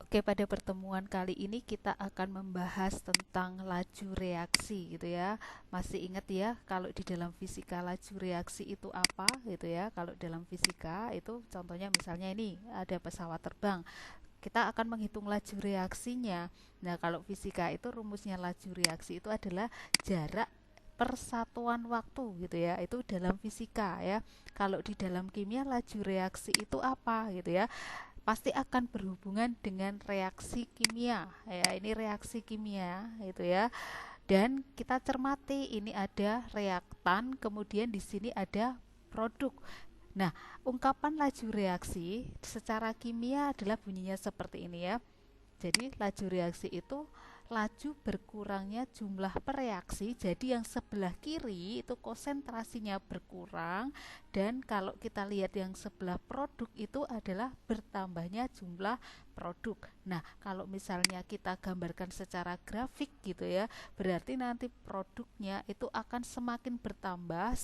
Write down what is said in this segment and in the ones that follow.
Oke, pada pertemuan kali ini kita akan membahas tentang laju reaksi gitu ya. Masih ingat ya kalau di dalam fisika laju reaksi itu apa gitu ya. Kalau dalam fisika itu contohnya misalnya ini ada pesawat terbang. Kita akan menghitung laju reaksinya. Nah, kalau fisika itu rumusnya laju reaksi itu adalah jarak persatuan waktu gitu ya. Itu dalam fisika ya. Kalau di dalam kimia laju reaksi itu apa gitu ya, pasti akan berhubungan dengan reaksi kimia ya. Ini reaksi kimia itu ya, dan kita cermati ini ada reaktan, kemudian di sini ada produk. Nah, ungkapan laju reaksi secara kimia adalah bunyinya seperti ini ya. Jadi laju reaksi itu laju berkurangnya jumlah pereaksi. Jadi yang sebelah kiri itu konsentrasinya berkurang, dan kalau kita lihat yang sebelah produk itu adalah bertambahnya jumlah produk. Nah, kalau misalnya kita gambarkan secara grafik gitu ya, berarti nanti produknya itu akan semakin bertambah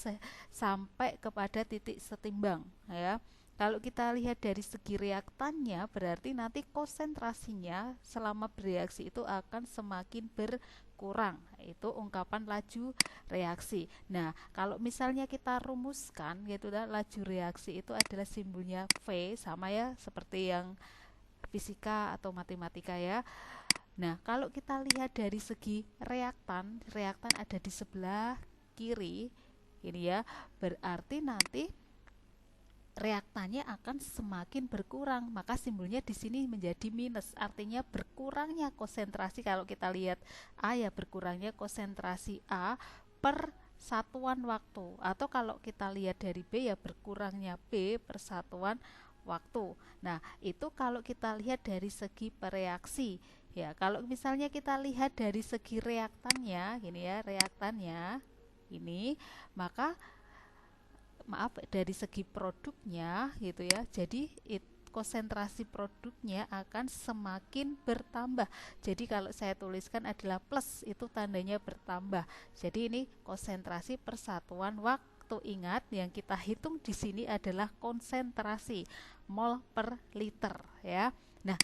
sampai kepada titik setimbang ya. Kalau kita lihat dari segi reaktannya, berarti nanti konsentrasinya selama bereaksi itu akan semakin berkurang. Itu ungkapan laju reaksi. Nah, kalau misalnya kita rumuskan, yaitu laju reaksi itu adalah simbolnya V, sama ya seperti yang fisika atau matematika ya. Nah, kalau kita lihat dari segi reaktan, reaktan ada di sebelah kiri ini ya, berarti nanti reaktannya akan semakin berkurang, maka simbolnya di sini menjadi minus, artinya berkurangnya konsentrasi. Kalau kita lihat A ya, berkurangnya konsentrasi A per satuan waktu, atau kalau kita lihat dari B ya, berkurangnya B per satuan waktu. Nah, itu kalau kita lihat dari segi pereaksi ya. Kalau misalnya kita lihat dari segi reaktannya gini ya, reaktannya ini, maka maaf, dari segi produknya gitu ya, jadi konsentrasi produknya akan semakin bertambah. Jadi kalau saya tuliskan adalah plus, itu tandanya bertambah. Jadi ini konsentrasi persatuan waktu. Ingat yang kita hitung di sini adalah konsentrasi mol per liter ya. Nah,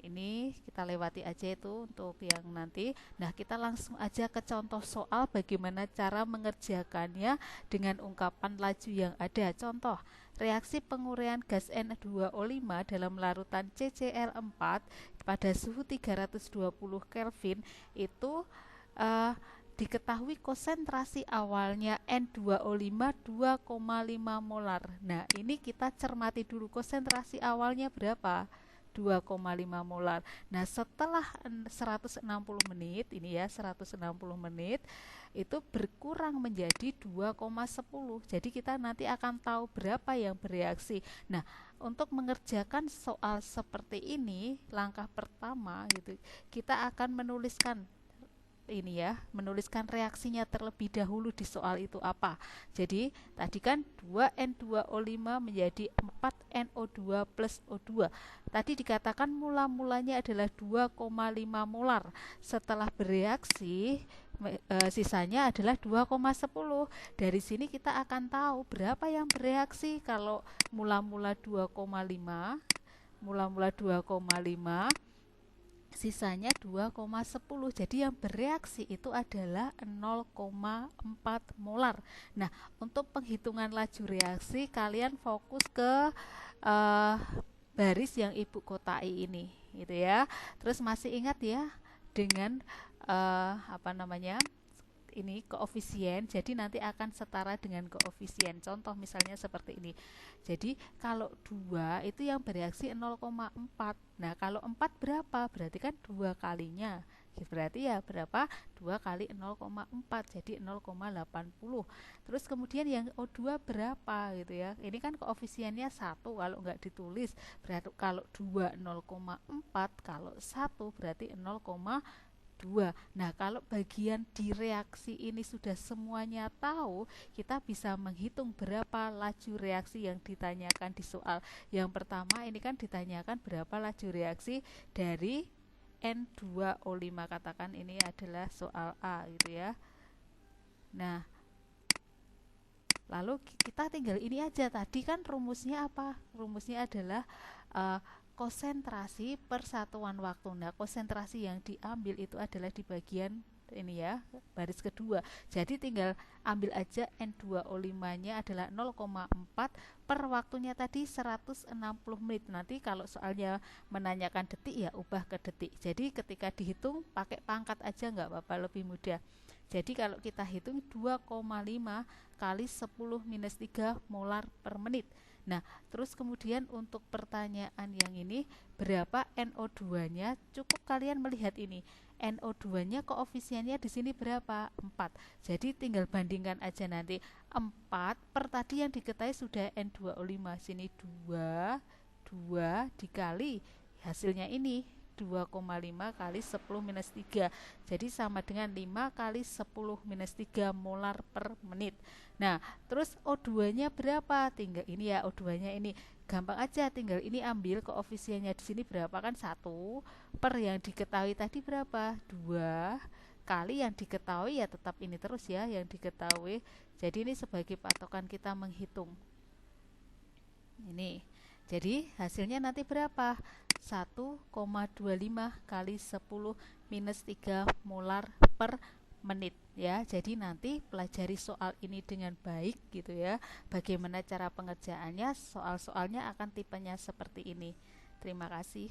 ini kita lewati aja itu untuk yang nanti. Nah, kita langsung aja ke contoh soal bagaimana cara mengerjakannya dengan ungkapan laju yang ada. Contoh, reaksi penguraian gas N2O5 dalam larutan CCl4 pada suhu 320 Kelvin itu diketahui konsentrasi awalnya N2O5 2,5 molar. Nah, ini kita cermati dulu konsentrasi awalnya berapa? 2,5 molar. Nah, setelah 160 menit ini ya, 160 menit itu berkurang menjadi 2,10. Jadi kita nanti akan tahu berapa yang bereaksi. Nah, untuk mengerjakan soal seperti ini, langkah pertama gitu, kita akan menuliskan ini ya, menuliskan reaksinya terlebih dahulu di soal itu apa. Jadi tadi kan 2N2O5 menjadi 4NO2 plus O2. Tadi dikatakan mula-mulanya adalah 2,5 molar. Setelah bereaksi sisanya adalah 2,10. Dari sini kita akan tahu berapa yang bereaksi. Kalau mula-mula 2,5, mula-mula 2,5, sisanya 2,10. Jadi yang bereaksi itu adalah 0,4 molar. Nah, untuk penghitungan laju reaksi kalian fokus ke uh, baris yang ibu kotai ini gitu ya. Terus masih ingat ya dengan apa namanya, ini koefisien, jadi nanti akan setara dengan koefisien. Contoh misalnya seperti ini. Jadi kalau 2 itu yang bereaksi 0,4. Nah, kalau 4 berapa? Berarti kan 2 kalinya. Berarti ya berapa? 2 kali 0,4, jadi 0,80. Terus kemudian yang O2 berapa gitu ya. Ini kan koefisiennya 1 kalau nggak ditulis. Berarti kalau 2 0,4, kalau 1 berarti 0,2. Nah, kalau bagian di reaksi ini sudah semuanya tahu, kita bisa menghitung berapa laju reaksi yang ditanyakan di soal. Yang pertama ini kan ditanyakan berapa laju reaksi dari N2O5, katakan ini adalah soal A gitu ya. Nah, lalu kita tinggal ini aja, tadi kan rumusnya apa? Rumusnya adalah konsentrasi per satuan waktu. Nah, konsentrasi yang diambil itu adalah di bagian ini ya, baris kedua. Jadi tinggal ambil aja N2O5-nya adalah 0,4 per waktunya tadi 160 menit. Nanti kalau soalnya menanyakan detik ya ubah ke detik. Jadi ketika dihitung pakai pangkat aja nggak apa-apa, lebih mudah. Jadi kalau kita hitung 2,5 kali 10 minus 3 molar per menit. Nah, terus kemudian untuk pertanyaan yang ini, berapa NO2-nya? Cukup kalian melihat ini. NO2-nya koefisiennya di sini berapa? 4. Jadi tinggal bandingkan aja nanti. 4 per tadi yang diketahui sudah N2O5. Sini 2 dikali hasilnya ini 2,5 kali 10 minus 3. Jadi sama dengan 5 kali 10 minus 3 molar per menit. Nah, terus O2-nya berapa? Tinggal ini ya, O2-nya ini. Gampang aja, tinggal ini ambil koefisiennya di sini berapa kan? 1 per yang diketahui tadi berapa? 2 kali yang diketahui ya tetap ini terus ya, yang diketahui. Jadi ini sebagai patokan kita menghitung. Ini. Jadi hasilnya nanti berapa? 1,25 kali 10 minus 3 molar per menit ya. Jadi nanti pelajari soal ini dengan baik gitu ya. Bagaimana cara pengerjaannya, soal-soalnya akan tipenya seperti ini. Terima kasih.